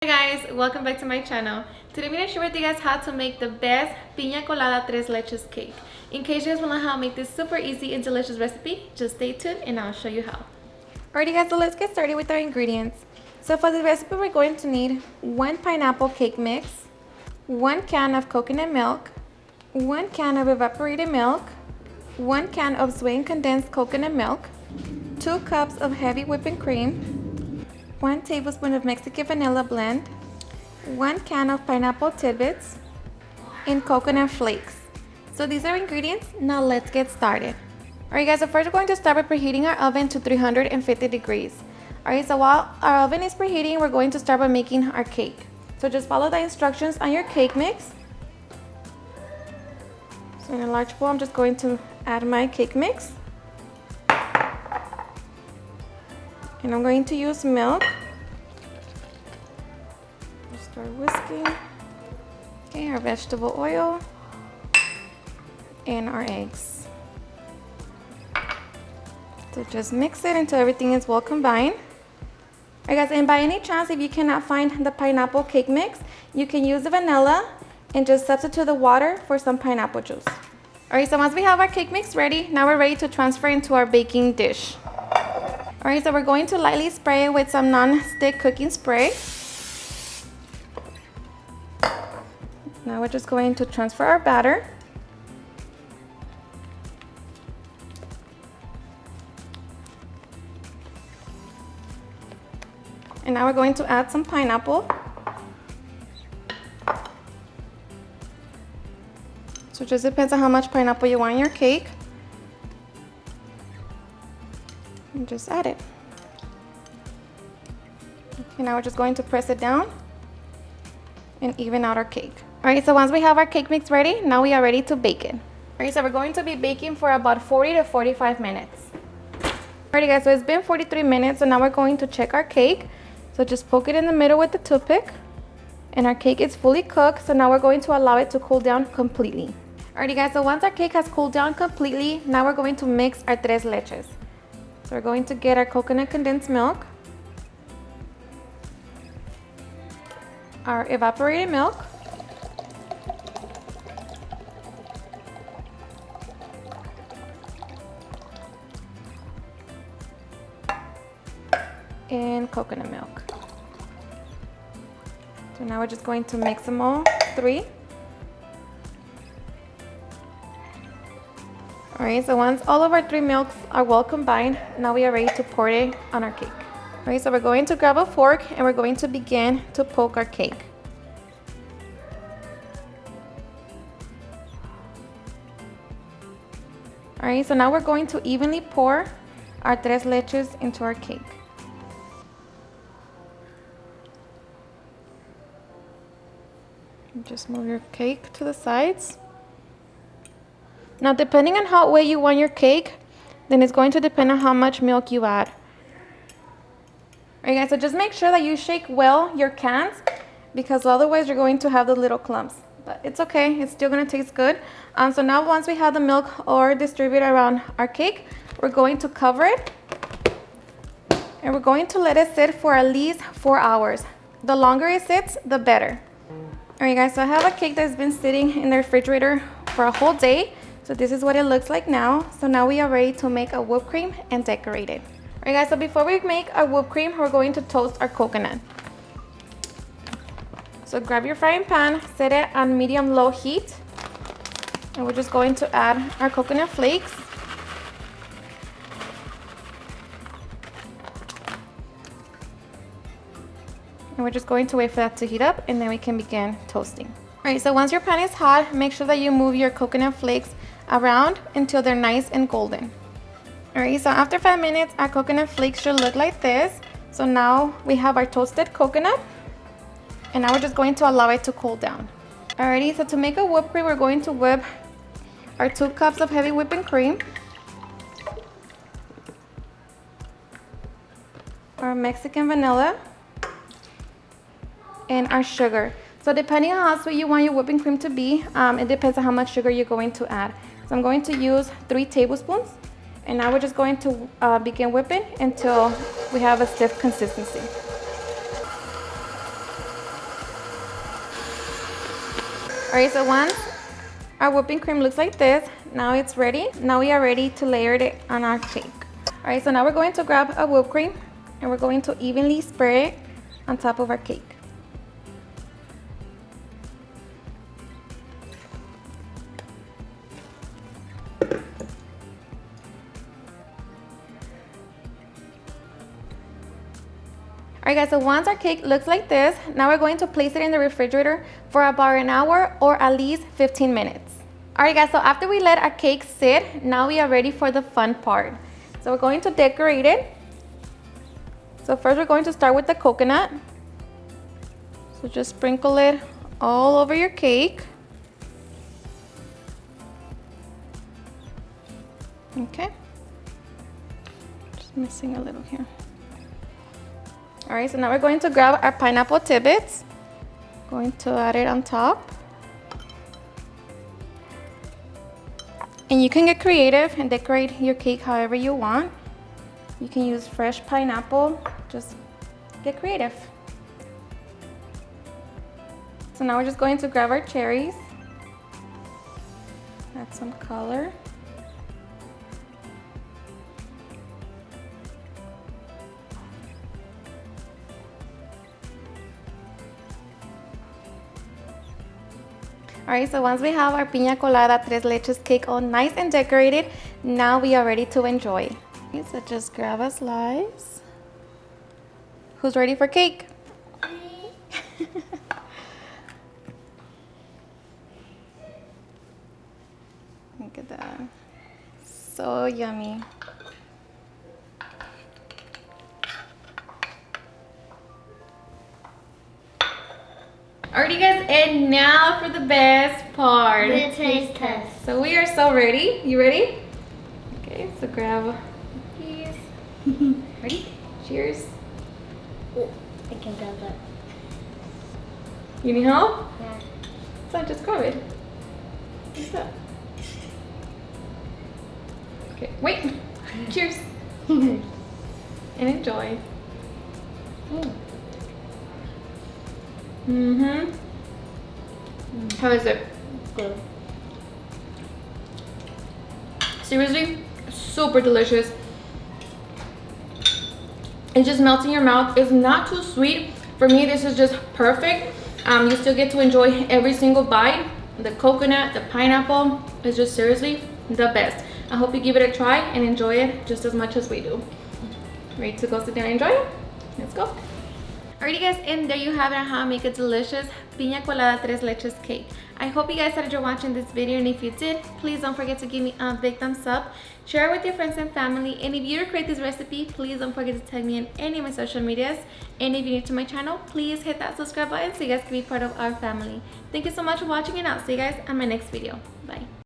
Hi guys, welcome back to my channel. Today I'm going to share with you guys how to make the best Piña Colada Tres Leches cake. In case you guys want to know how to make this super easy and delicious recipe, just stay tuned and I'll show you how. Alrighty guys, so let's get started with our ingredients. So for the recipe we're going to need 1 pineapple cake mix, 1 can of coconut milk, 1 can of evaporated milk, 1 can of sweetened condensed coconut milk, 2 cups of heavy whipping cream, 1 tablespoon of Mexican vanilla blend, 1 can of pineapple tidbits, and coconut flakes. So these are ingredients. Now let's get started. Alright guys, so first we're going to start by preheating our oven to 350 degrees. Alright, so while our oven is preheating, we're going to start by making our cake. So just follow the instructions on your cake mix. So in a large bowl, I'm just going to add my cake mix. And I'm going to use milk. Start whisking. Okay, our vegetable oil and our eggs. So just mix it until everything is well combined. Alright guys, and by any chance, if you cannot find the pineapple cake mix, you can use the vanilla and just substitute the water for some pineapple juice. Alright, so once we have our cake mix ready, now we're ready to transfer into our baking dish. Alright, so we're going to lightly spray it with some non-stick cooking spray. Now we're just going to transfer our batter. And now we're going to add some pineapple. So it just depends on how much pineapple you want in your cake. And just add it. Okay, now we're just going to press it down and even out our cake. Alright, so once we have our cake mix ready, now we are ready to bake it. Alright, so we're going to be baking for about 40 to 45 minutes. Alrighty guys, so it's been 43 minutes, so now we're going to check our cake. So just poke it in the middle with the toothpick. And our cake is fully cooked, so now we're going to allow it to cool down completely. Alrighty guys, so once our cake has cooled down completely, now we're going to mix our tres leches. So we're going to get our coconut condensed milk, our evaporated milk, and coconut milk. So now we're just going to mix them all three. Alright, so once all of our 3 milks are well combined, now we are ready to pour it on our cake. Alright, so we're going to grab a fork and we're going to begin to poke our cake. Alright, so now we're going to evenly pour our tres leches into our cake. Just move your cake to the sides. Now, depending on how wet you want your cake, then it's going to depend on how much milk you add. Alright guys, so just make sure that you shake well your cans, because otherwise you're going to have the little clumps. But it's okay, it's still going to taste good. So now once we have the milk all distributed around our cake, we're going to cover it. And we're going to let it sit for at least 4 hours. The longer it sits, the better. Alright guys, so I have a cake that's been sitting in the refrigerator for a whole day. So this is what it looks like now. So now we are ready to make a whipped cream and decorate it. Alright guys, so before we make our whipped cream, we're going to toast our coconut. So grab your frying pan, set it on medium-low heat. And we're just going to add our coconut flakes. And we're just going to wait for that to heat up and then we can begin toasting. Alright, so once your pan is hot, make sure that you move your coconut flakes around until they're nice and golden. Alright, so after 5 minutes, our coconut flakes should look like this. So now we have our toasted coconut. And now we're just going to allow it to cool down. Alrighty, so to make a whipped cream, we're going to whip our 2 cups of heavy whipping cream, our Mexican vanilla, and our sugar. So depending on how sweet you want your whipping cream to be, it depends on how much sugar you're going to add. So I'm going to use 3 tablespoons. And now we're just going to begin whipping until we have a stiff consistency. Alright, so once our whipping cream looks like this, now it's ready. Now we are ready to layer it on our cake. Alright, so now we're going to grab a whipped cream and we're going to evenly spread it on top of our cake. Alright guys, so once our cake looks like this, now we're going to place it in the refrigerator for about an hour or at least 15 minutes. Alright guys, so after we let our cake sit, now we are ready for the fun part. So we're going to decorate it. So first we're going to start with the coconut. So just sprinkle it all over your cake. Okay. Just missing a little here. Alright, so now we're going to grab our pineapple tidbits. Going to add it on top. And you can get creative and decorate your cake however you want. You can use fresh pineapple, just get creative. So now we're just going to grab our cherries. Add some color. Alright, so once we have our Piña Colada Tres Leches cake all nice and decorated, now we are ready to enjoy. Okay, so just grab a slice. Who's ready for cake? Look at that. So yummy. Alrighty guys, and now for the best part. The taste test. So we are so ready. You ready? Okay, so grab a piece. Ready? Cheers. I can grab that. You need help? Yeah. So just grab it. What's that? Okay, wait. Cheers. And enjoy. How is it? Good. Seriously, super delicious. It just melts in your mouth. It's not too sweet. For me, this is just perfect. You still get to enjoy every single bite. The coconut, the pineapple is just seriously the best. I hope you give it a try and enjoy it just as much as we do. Ready to go sit down and enjoy it? Let's go. Alrighty guys, and there you have it on how to make a delicious Piña Colada Tres Leches cake. I hope you guys enjoyed watching this video, and if you did, please don't forget to give me a big thumbs up. Share it with your friends and family, and if you recreate this recipe, please don't forget to tag me in any of my social medias. And if you're new to my channel, please hit that subscribe button so you guys can be part of our family. Thank you so much for watching, and I'll see you guys on my next video. Bye.